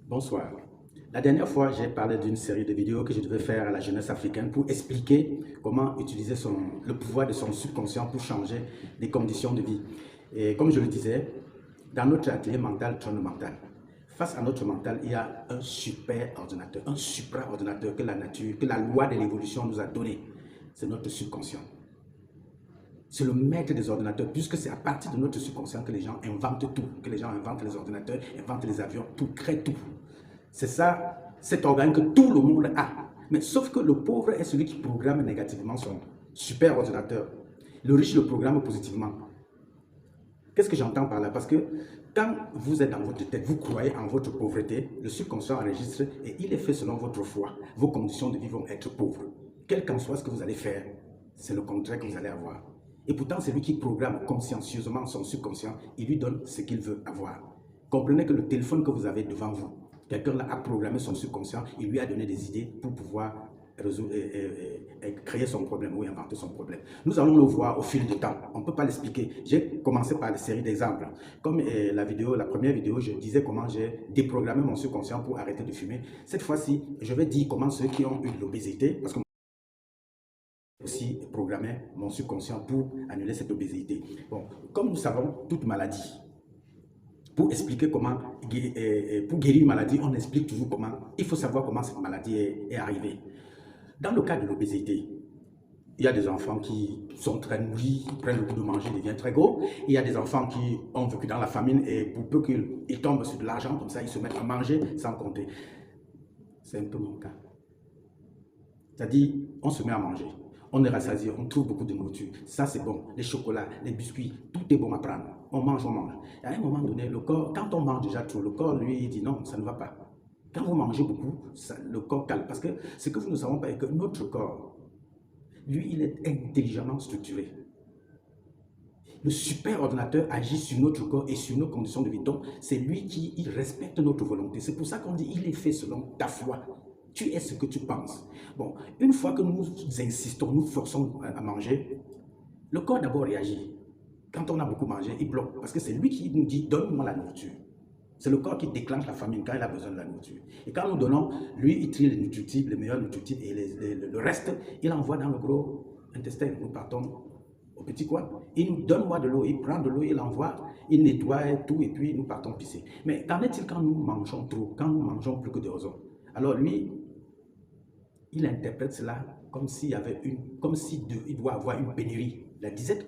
Bonsoir. La dernière fois, j'ai parlé d'une série de vidéos que je devais faire à la jeunesse africaine pour expliquer comment utiliser le pouvoir de son subconscient pour changer les conditions de vie. Et comme je le disais, dans notre atelier mental, trône mental, face à notre mental, il y a un super ordinateur, un supra-ordinateur que la nature, que la loi de l'évolution nous a donné. C'est notre subconscient. C'est le maître des ordinateurs, puisque c'est à partir de notre subconscient que les gens inventent tout, que les gens inventent les ordinateurs, inventent les avions, tout, créent tout. C'est ça, cet organe que tout le monde a. Mais sauf que le pauvre est celui qui programme négativement son super ordinateur. Le riche le programme positivement. Qu'est-ce que j'entends par là? Parce que quand vous êtes dans votre tête, vous croyez en votre pauvreté, le subconscient enregistre et il est fait selon votre foi. Vos conditions de vie vont être pauvres. Quel qu'en soit ce que vous allez faire, c'est le contraire que vous allez avoir. Et pourtant, c'est lui qui programme consciencieusement son subconscient, il lui donne ce qu'il veut avoir. Comprenez que le téléphone que vous avez devant vous, quelqu'un a programmé son subconscient, il lui a donné des idées pour pouvoir résoudre, créer son problème ou inventer son problème. Nous allons le voir au fil du temps. On ne peut pas l'expliquer. J'ai commencé par une série d'exemples. Comme la première vidéo, je disais comment j'ai déprogrammé mon subconscient pour arrêter de fumer. Cette fois-ci, je vais dire comment ceux qui ont eu de l'obésité, parce que aussi programmer mon subconscient pour annuler cette obésité. Bon, comme nous savons, toute maladie, pour expliquer comment, pour guérir une maladie, on explique toujours comment, il faut savoir comment cette maladie est arrivée. Dans le cas de l'obésité, il y a des enfants qui sont très nourris, qui prennent le goût de manger, ils deviennent très gros. Il y a des enfants qui ont vécu dans la famine et pour peu qu'ils tombent sur de l'argent, comme ça, ils se mettent à manger sans compter. C'est un peu mon cas. C'est-à-dire, on se met à manger. On est rassasié, on trouve beaucoup de nourriture. Ça, c'est bon. Les chocolats, les biscuits, tout est bon à prendre. On mange, on mange. Et à un moment donné, le corps, quand on mange déjà trop, le corps, lui, il dit non, ça ne va pas. Quand vous mangez beaucoup, le corps cale. Parce que ce que vous ne savez pas est que notre corps, lui, il est intelligemment structuré. Le super ordinateur agit sur notre corps et sur nos conditions de vie. Donc, c'est lui qui respecte notre volonté. C'est pour ça qu'on dit, il est fait selon ta foi. Tu es ce que tu penses. Bon, une fois que nous insistons, nous forçons à manger, le corps d'abord réagit. Quand on a beaucoup mangé, il bloque. Parce que c'est lui qui nous dit, donne-moi la nourriture. C'est le corps qui déclenche la famine quand il a besoin de la nourriture. Et quand nous donnons, lui, il trie les nutritifs, les meilleurs nutritifs et le reste, il envoie dans le gros intestin. Nous partons au petit coin. Il nous donne moi de l'eau, il prend de l'eau, il envoie, il nettoie tout et puis nous partons pisser. Mais qu'en est-il quand nous mangeons trop, quand nous mangeons plus que de raison? Alors lui, il interprète cela comme s'il y avait il doit avoir une pénurie. La disette.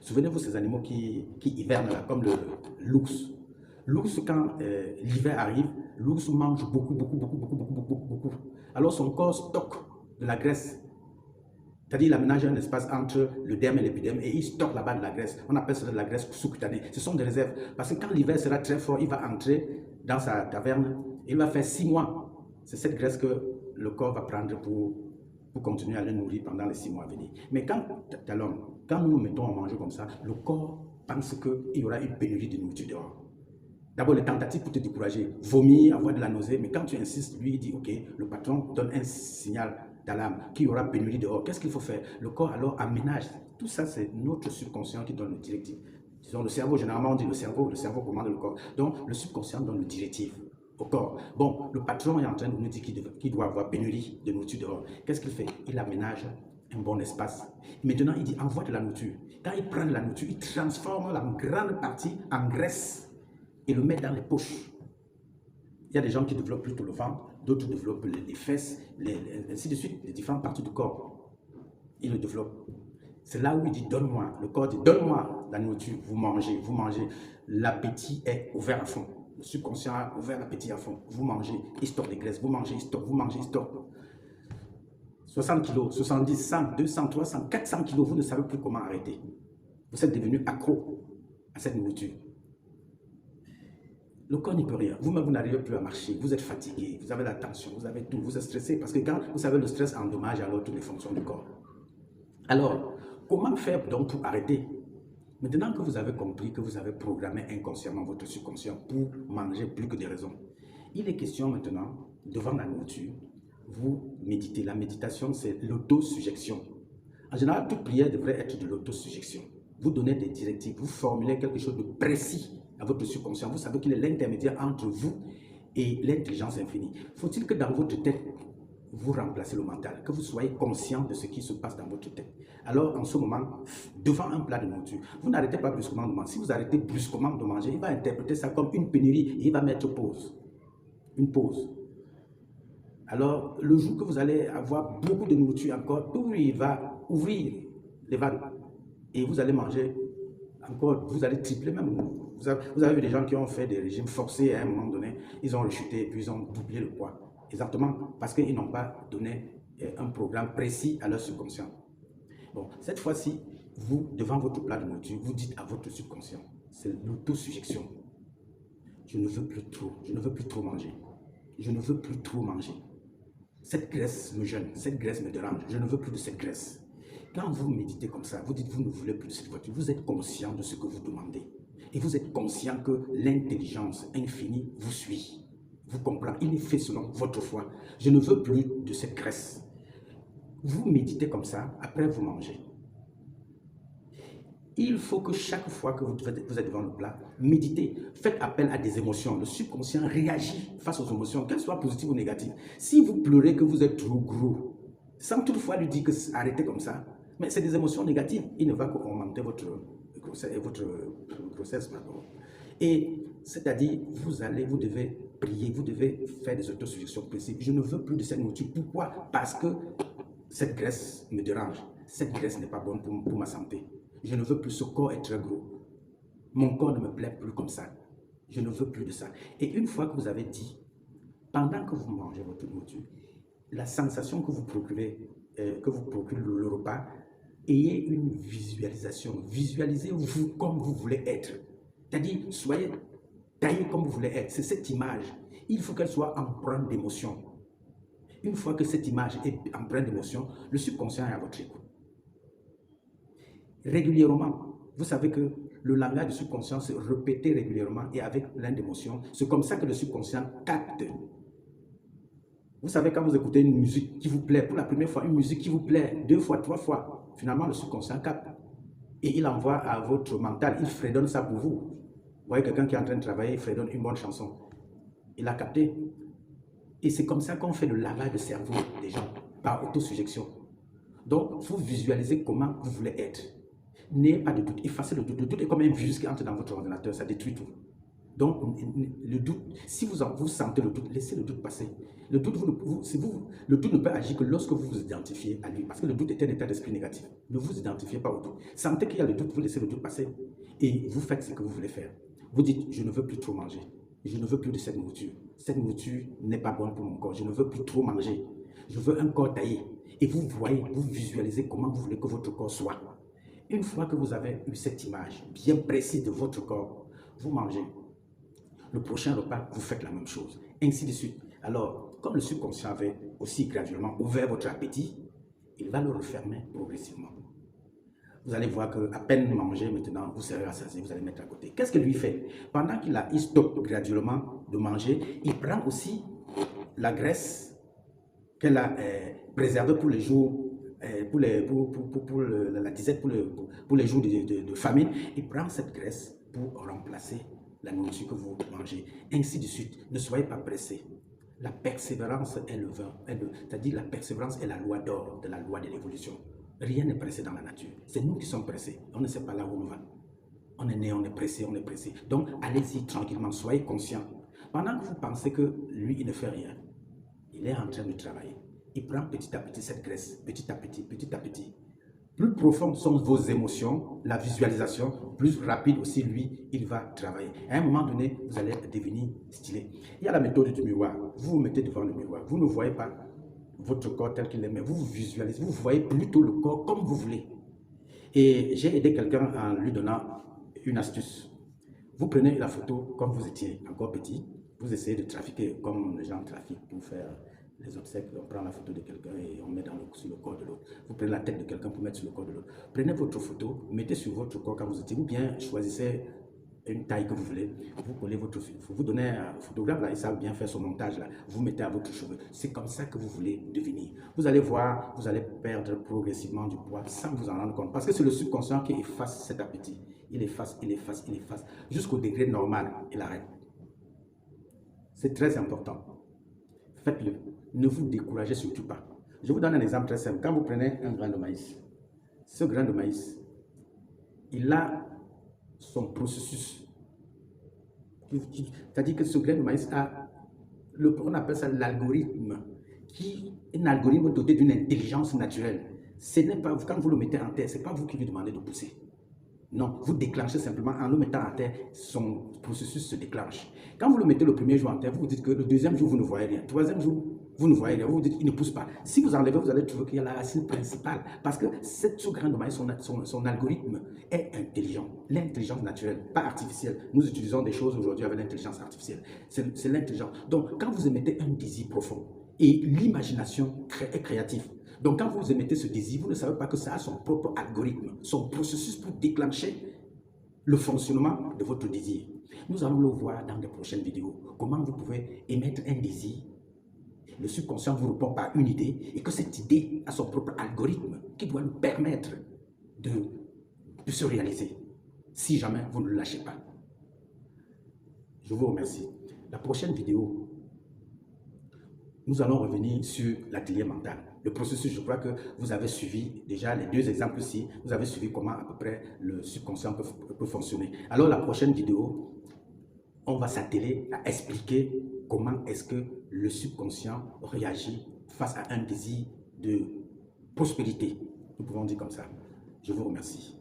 Souvenez-vous ces animaux qui hivernent là, comme l'ours. L'ours, quand l'hiver arrive, l'ours mange beaucoup. Alors son corps stocke de la graisse. C'est-à-dire il aménage un espace entre le derme et l'épiderme et il stocke là-bas de la graisse. On appelle ça de la graisse sous-cutanée. Ce sont des réserves. Parce que quand l'hiver sera très fort, il va entrer dans sa caverne. Il va faire 6 mois. C'est cette graisse que le corps va prendre pour continuer à le nourrir pendant les 6 mois à venir. Mais quand nous nous mettons à manger comme ça, le corps pense qu'il y aura une pénurie de nourriture dehors. D'abord, les tentatives pour te décourager, vomir, avoir de la nausée, mais quand tu insistes, lui, il dit, ok, le patron donne un signal d'alarme qu'il y aura pénurie dehors. Qu'est-ce qu'il faut faire? Le corps alors aménage. Tout ça, c'est notre subconscient qui donne le directive. Disons, le cerveau, généralement, on dit le cerveau commande le corps. Donc, le subconscient donne le directive au corps. Bon, le patron est en train de nous dire qu'il doit avoir pénurie de nourriture dehors. Qu'est-ce qu'il fait? Il aménage un bon espace. Maintenant, il dit, envoie de la nourriture. Quand il prend de la nourriture, il transforme la grande partie en graisse et le met dans les poches. Il y a des gens qui développent plutôt le ventre, d'autres développent les fesses, ainsi de suite, les différentes parties du corps. Ils le développent. C'est là où il dit, donne-moi, le corps dit, donne-moi la nourriture, vous mangez. L'appétit est ouvert à fond. Le subconscient a ouvert l'appétit à fond. Vous mangez, il stocke les graisses, vous mangez, il stocke, vous mangez, il stocke. 60 kilos, 70, 100, 200, 300, 400 kilos, vous ne savez plus comment arrêter. Vous êtes devenu accro à cette nourriture. Le corps n'y peut rien. Vous-même, vous n'arrivez plus à marcher. Vous êtes fatigué, vous avez la tension, vous avez tout, vous êtes stressé. Parce que quand vous savez, le stress endommage alors toutes les fonctions du corps. Alors, comment faire donc pour arrêter? Maintenant que vous avez compris que vous avez programmé inconsciemment votre subconscient pour manger plus que des raisons, il est question maintenant, devant la nourriture, vous méditez. La méditation, c'est l'autosuggestion. En général, toute prière devrait être de l'autosuggestion. Vous donnez des directives, vous formulez quelque chose de précis à votre subconscient. Vous savez qu'il est l'intermédiaire entre vous et l'intelligence infinie. Faut-il que dans votre tête, vous remplacez le mental, que vous soyez conscient de ce qui se passe dans votre tête. Alors, en ce moment, devant un plat de nourriture, vous n'arrêtez pas brusquement de manger. Si vous arrêtez brusquement de manger, il va interpréter ça comme une pénurie et il va mettre pause. Une pause. Alors, le jour que vous allez avoir beaucoup de nourriture encore, tout il va ouvrir les vannes et vous allez manger encore, vous allez tripler même. Vous avez vu des gens qui ont fait des régimes forcés à un moment donné, ils ont rechuté et puis ils ont doublé le poids. Exactement, parce qu'ils n'ont pas donné un programme précis à leur subconscient. Bon, cette fois-ci, vous, devant votre plat de nourriture, vous dites à votre subconscient, c'est l'autosuggestion. Je ne veux plus trop manger. Je ne veux plus trop manger. Cette graisse me gêne, cette graisse me dérange, je ne veux plus de cette graisse. Quand vous méditez comme ça, vous dites vous ne voulez plus de cette voiture, vous êtes conscient de ce que vous demandez. Et vous êtes conscient que l'intelligence infinie vous suit. Vous comprenez, il est fait selon votre foi. Je ne veux plus de cette graisse. Vous méditez comme ça, après vous mangez. Il faut que chaque fois que vous êtes devant le plat, méditez, faites appel à des émotions. Le subconscient réagit face aux émotions, qu'elles soient positives ou négatives. Si vous pleurez que vous êtes trop gros, sans toutefois lui dire que arrêtez comme ça, mais c'est des émotions négatives, il ne va qu'augmenter votre grossesse. Pardon. Et c'est-à-dire, vous devez prier, vous devez faire des autosuggestions précises. Je ne veux plus de cette nourriture. Pourquoi? Parce que cette graisse me dérange. Cette graisse n'est pas bonne pour ma santé. Je ne veux plus, ce corps est très gros. Mon corps ne me plaît plus comme ça. Je ne veux plus de ça. Et une fois que vous avez dit, pendant que vous mangez votre nourriture, la sensation que vous procurez le repas, ayez une visualisation. Visualisez-vous comme vous voulez être. C'est-à-dire, soyez taillé comme vous voulez être. C'est cette image. Il faut qu'elle soit empreinte d'émotion. Une fois que cette image est empreinte d'émotion, le subconscient est à votre écoute. Régulièrement, vous savez que le langage du subconscient se répète régulièrement et avec plein d'émotions. C'est comme ça que le subconscient capte. Vous savez, quand vous écoutez une musique qui vous plaît, pour la première fois, une musique qui vous plaît, 2 fois, 3 fois, finalement, le subconscient capte. Et il envoie à votre mental, il fredonne ça pour vous. Vous voyez quelqu'un qui est en train de travailler, il fredonne une bonne chanson. Il a capté. Et c'est comme ça qu'on fait le lavage de cerveau des gens, par autosuggestion. Donc, vous visualisez comment vous voulez être. N'ayez pas de doute, effacez le doute. Le doute est comme un virus qui entre dans votre ordinateur, ça détruit tout. Donc, le doute, si vous sentez le doute, laissez le doute passer. Le doute, le doute ne peut agir que lorsque vous vous identifiez à lui, parce que le doute est un état d'esprit négatif. Ne vous identifiez pas au doute. Sentez qu'il y a le doute, vous laissez le doute passer et vous faites ce que vous voulez faire. Vous dites, je ne veux plus trop manger. Je ne veux plus de cette nourriture. Cette nourriture n'est pas bonne pour mon corps. Je ne veux plus trop manger. Je veux un corps taillé. Et vous voyez, vous visualisez comment vous voulez que votre corps soit. Une fois que vous avez eu cette image bien précise de votre corps, vous mangez. Le prochain repas, vous faites la même chose. Ainsi de suite. Alors, comme le subconscient avait aussi graduellement ouvert votre appétit, il va le refermer progressivement. Vous allez voir qu'à peine mangé, maintenant, vous serez rassasié, vous allez mettre à côté. Qu'est-ce que lui fait? Pendant qu'il stoppe graduellement de manger, il prend aussi la graisse qu'elle a préservée pour les jours, pour la disette, pour les jours de famine. Il prend cette graisse pour remplacer la nourriture que vous mangez. Ainsi de suite. Ne soyez pas pressés. La persévérance est le vin. C'est-à-dire la persévérance est la loi d'or de la loi de l'évolution. Rien n'est pressé dans la nature. C'est nous qui sommes pressés. On ne sait pas là où on va. On est né, on est pressé, on est pressé. Donc, allez-y tranquillement, soyez conscients. Pendant que vous pensez que lui, il ne fait rien, il est en train de travailler. Il prend petit à petit cette graisse, petit à petit, petit à petit. Plus profondes sont vos émotions, la visualisation, plus rapide aussi, lui, il va travailler. À un moment donné, vous allez devenir stylé. Il y a la méthode du miroir. Vous vous mettez devant le miroir. Vous ne voyez pas votre corps tel qu'il est, mais vous visualisez, vous voyez plutôt le corps comme vous voulez. Et j'ai aidé quelqu'un en lui donnant une astuce. Vous prenez la photo comme vous étiez encore petit, vous essayez de trafiquer comme les gens trafiquent pour faire les obsèques. On prend la photo de quelqu'un et on met sur le corps de l'autre. Vous prenez la tête de quelqu'un pour mettre sur le corps de l'autre. Prenez votre photo, mettez sur votre corps quand vous étiez, ou bien choisissez une taille que vous voulez, vous collez votre photo, vous donnez un photographe là, il savent bien faire son montage là, vous mettez à votre cheveux. C'est comme ça que vous voulez devenir. Vous allez voir, vous allez perdre progressivement du poids sans vous en rendre compte. Parce que c'est le subconscient qui efface cet appétit. Il efface, il efface, il efface, jusqu'au degré normal, il arrête. C'est très important. Faites-le. Ne vous découragez surtout pas. Je vous donne un exemple très simple. Quand vous prenez un grain de maïs, ce grain de maïs, il a son processus. C'est-à-dire que ce grain de maïs a, on appelle ça l'algorithme, qui est un algorithme doté d'une intelligence naturelle. Ce n'est pas, quand vous le mettez en terre, ce n'est pas vous qui lui demandez de pousser. Non, vous déclenchez simplement en le mettant en terre, son processus se déclenche. Quand vous le mettez le premier jour en terre, vous vous dites que le deuxième jour, vous ne voyez rien. Troisième jour, vous ne voyez rien. Vous vous dites qu'il ne pousse pas. Si vous enlevez, vous allez trouver qu'il y a la racine principale. Parce que ce grain de maïs, son algorithme est intelligent. L'intelligence naturelle, pas artificielle. Nous utilisons des choses aujourd'hui avec l'intelligence artificielle. C'est l'intelligence. Donc, quand vous émettez un désir profond et l'imagination est créative, donc, quand vous émettez ce désir, vous ne savez pas que ça a son propre algorithme, son processus pour déclencher le fonctionnement de votre désir. Nous allons le voir dans les prochaines vidéos. Comment vous pouvez émettre un désir, le subconscient vous répond par une idée et que cette idée a son propre algorithme qui doit nous permettre de se réaliser si jamais vous ne le lâchez pas. Je vous remercie. La prochaine vidéo, nous allons revenir sur l'atelier mental. Le processus, je crois que vous avez suivi déjà les deux exemples-ci. Vous avez suivi comment à peu près le subconscient peut fonctionner. Alors la prochaine vidéo, on va s'atteler à expliquer comment est-ce que le subconscient réagit face à un désir de prospérité. Nous pouvons dire comme ça. Je vous remercie.